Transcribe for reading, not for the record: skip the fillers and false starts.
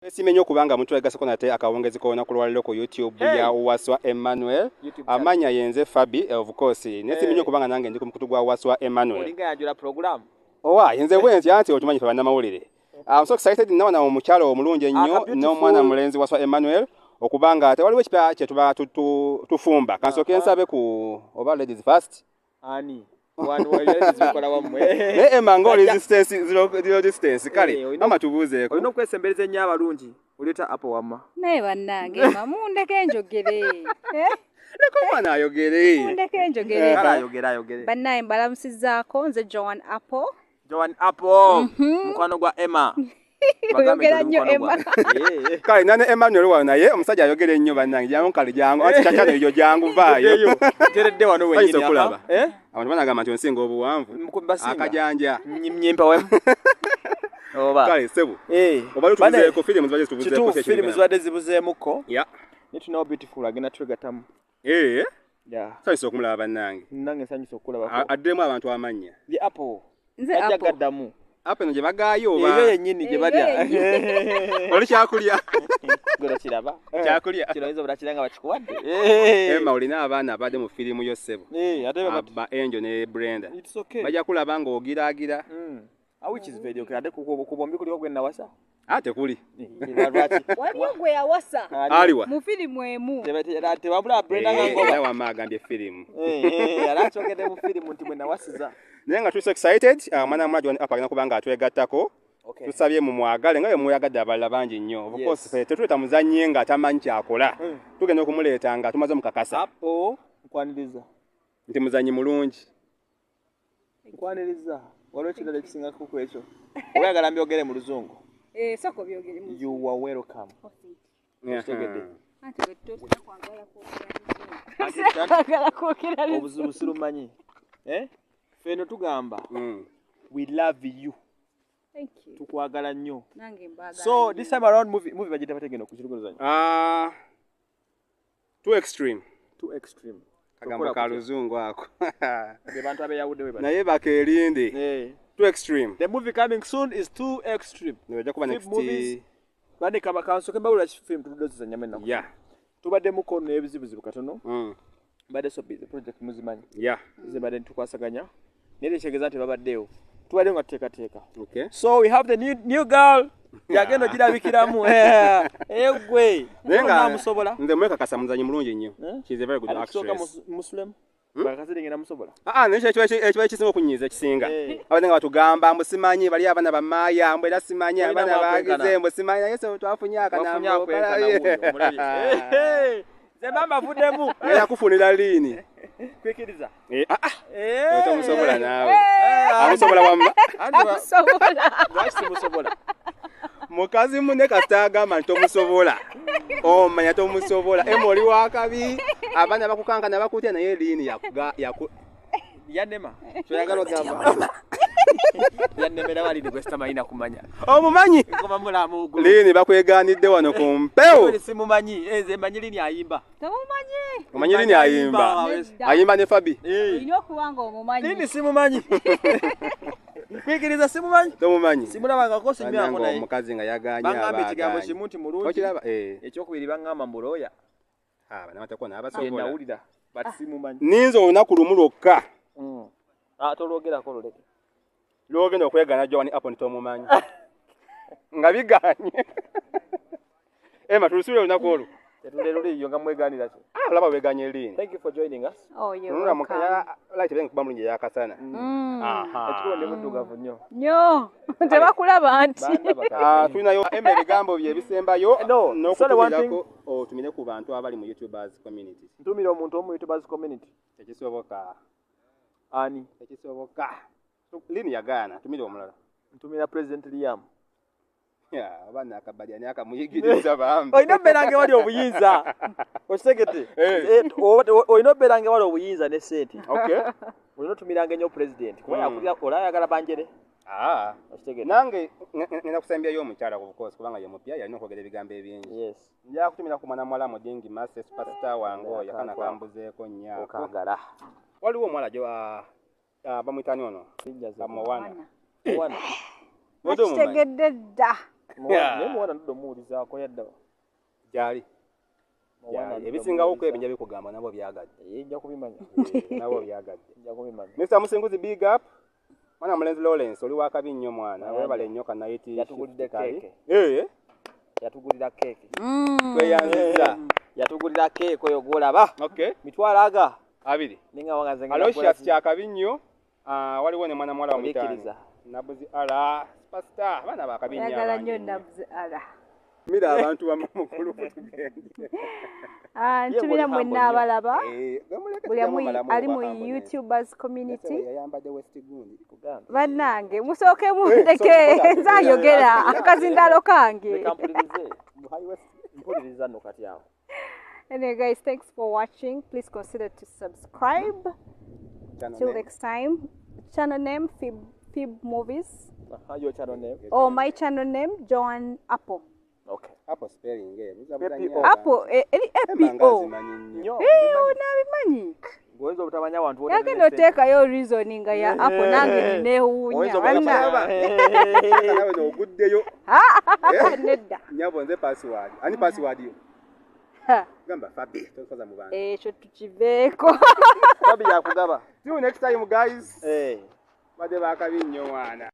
Simenye okubanga muntu agasako nate akawongezi kona kulwaliro ku YouTube ya Waswa Emmanuel amanya yenze Fabi of course nesimenye okubanga nange ndi ku mukutu gwa Waswa Emmanuel olinga yajula program yenze bwenzi anti otumanyi fe bana mawulire I'm so excited nawe na omukyalo omulungi ennyo n'omwana mulenzi Waswa Emmanuel okubanga ate waliwo ekipya kye tuba tufumba kansoke nsabe ku oba ladies first ani one ladies bikola wamwe mango resistance zero distance kale mama tubuzeeko olina okwesembereza ennyo abalungi oleta apo wamma naye bannange mamundeko enjogere leko mwana ayogere mundeko enjogere ayogere bannaye mbalamusizaako nze Joan Apple mukwano gwa Emma oyogera nnyo Emma kale nane Emmanuel wa naye omusajja ayogera ennyo bannange jangu kale jangu ati kyakano eyo jangu vaayo teredde wano wenyini okulaba abantu banagamba nti onsinga obuwanvu akajanja mnyimpa wemu oba kale sebu oba tubuzeeko firimu zibadde tubuzeeko firimu zibadde zibuzeemuko ya nitunawo beautiful agenda twegatamu sanyusa okumulaba bannange nange nsanyusa okulaba addemu abantu amanya ye Apple nze Apple gaddamu Apple no gye bagaayo oba eyo yennyini gye balya oli kyakulya golo kiraba kyakulya kiroweza bulakiranga bakikuwadde Emma olina abaana abadde mu firimu yo ssebo ba Angel ne Brenda bajja kulaba ng'ogiraagira which is very okay ate ku bombi kuliko gwe nawasa ate kuli waliwo gwe yawasa aliwa mu firimu emu tewabula Brenda nga wamma agambye firimu yalakyogedde mu firimu nti bwe nawasiza naye nga tuli so excited mwana mwaji wani apa agenda kubanga atwegattako tusabye mu mwagale nga bwe mweyagadde abalala bangi nnyo of course tetuleta muzannye nga atamanyi kyakola tugenda okumuleeta nga tumaze omukakasa apo nkwaniriza nti muzannyi mulungi nkwaniriza waliwo ekirala ekisingako ku ekyo oyagala mbyogere mu luzungu soko byogere mu you are welcome obuzibu sirumanyi feno tugamba we love you thank you tukwagala nnyo nange mbagala so this time around movie bagita bategeno ku kirugozanyo too extreme kagambo ka luzungu ako be bantu abeyawudde we naye bakeerinde too extreme the movie coming soon is too extreme nojja kuba next bane kama kansoke mbawula film tudoziza nyame nako tubadde muko n'ebizibuzibu katono badde so busy project muzimanyi zibadde tukwasaganya nere kyegeza nti babaddewo tubadde nga tuteekateeka so we have the new girl yagenda girabikiramu egwe nenga musobola nze mwekakasa muzanyi mulungi nnyo she's a very good actress muslim bakasiringena musobola nekyo ekiba kisinga okunyiiza ekisinga abadde nga batugamba musimanyi bali abaana bamaaya mbwera simanyi abaana bagize musimanyi naye so twafunye akanambo ze mama vuddemu era kufunira liini kwikiriza tomusobola naawe amusobola wamma musobola mukazi munne kasita agamba nti tomusobola omanya tomusobola oli wakabi abaana bakukankana bakutya naye liini yanema kyoyagala ogamba yannemera balini gwesitamalina kumanya omumanyi liini bakweganidde wano ku mpewo simumanyi nze manyi liini ayimba omanyi liini ayimba ne Fabi olina okubanga omumanyi liini simumanyi kwikiriza simumanyi tomumanyi simulabangako simyako naye omukazi nga yaganya bangamba ekigambo kimu nti mulungi ekyokubiri bangamba mbulooya nawulira but simumanyi ninza olunaku lumu lwokka tolwogerako luleke lwogenda okwegana Joan Apple nitomumanyi nga biganye Emma tulusubire olunaku olwo tetuleluliyo nga mweganira ki olaba weganye liini thank you for joining us tunula mukaya light benga kuba mulungi yakasana ekikulo ndi muddugavu nnyo tebakulaba nti tulinayo Emma ebigambo bye ebisembayo n'okutumirako otumire ku bantu abali mu YouTubers community ntumira omuntu omu YouTubers community tekisoboka ani tekisoboka liini yagaana tumire omulala ntumira President Liam abaana akabalyani akamuyigiriza bambi olina obeerange wali obuyinza okitegete olina obeerange wali obuyinza ne sente olina otumiranga ennyo President kuba olayagala banjere nange ngenda kusembyayo omukyala of course kubanga ye mupya yalina okwogera ebigambo ebingi njala kutumira ku mwana muwala mudingi master superstar wange oyo yakana kambuzeeko nnyako waliwo omuwala bamwitani ono amuwana kitegedde dda Naye muwana ndo muwulizaako yadda. Gyali. Ebisingawo ku ebinja bikugamba nabo byagadde. Nja kubimanya. Nabo byagadde. Nja kubimanya. Mr. Musinguzi big up. Mwana Mulenzi Lawrence oli wakabi nnyo mwana. Webale nnyo kanayiti. Yatugulidde keeke. Yatugulira keeke. Tweyanziza. Yatugulira keeke oyo gwolaba. Okay. Mitwalo aga. Abiri. Ninga wangazenga. Aloysius kyakabi nnyo. Waliwo ne mwana muwala omutanda. Nabuzi ala superstar bana bakabi nnyo. Yagala nnyo Nabuzi ala. Mira abantu bamukulu tugende. Ntumira mwenna abalaba. Buli ali mu YouTubers community. Bannange musooke mundeke nzayogera akazindalo kange. Anyway guys, thanks for watching. Please consider to subscribe. Till next time. Channel name Fib Movies. Your channel name? Or my channel name Joan Apple. Okay. Apple spelling Apple APO. Nabimanyi. Goenzo butamanya abantu wona. Yagenda oteekayo reasoning ya Apple nange neewuunya. Nawe n'oguddeyo. Nedda. Nyabo nze password. Ani password yo? Gamba Fabi. Tokoza mu bantu. Ekyo tukiveeko. Fabi yakugaba. See you next time guys. Bade bakabi nnyo mwana.